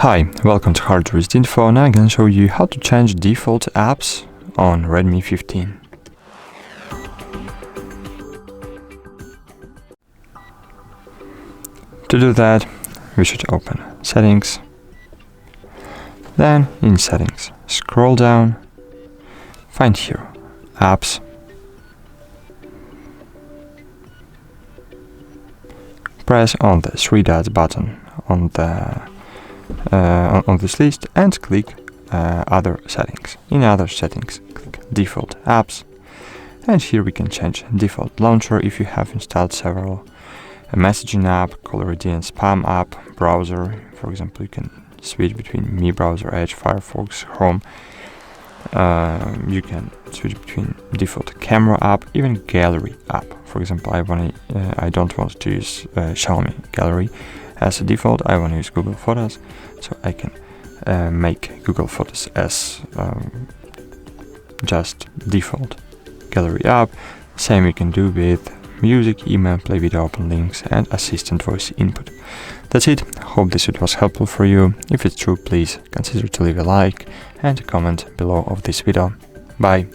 Hi, welcome to HardReset.Info. Now I'm going to show you how to change default apps on Redmi 15. To do that, we should open Settings, then in Settings, scroll down, find here Apps, press on the three dots button on this list and click Other Settings. In Other Settings, click Default Apps, and here we can change default launcher if you have installed several. A messaging app, caller ID and spam app, browser. For example, you can switch between Mi browser, Edge, Firefox, Chrome. You can switch between default camera app, even gallery app. For example, I don't want to use Xiaomi gallery as a default. I want to use Google Photos, so I can make Google Photos as just default gallery app. Same you can do with music, email, play video, open links, and assistant voice input. That's it. Hope this video was helpful for you. If it's true, please consider to leave a like and a comment below of this video. Bye.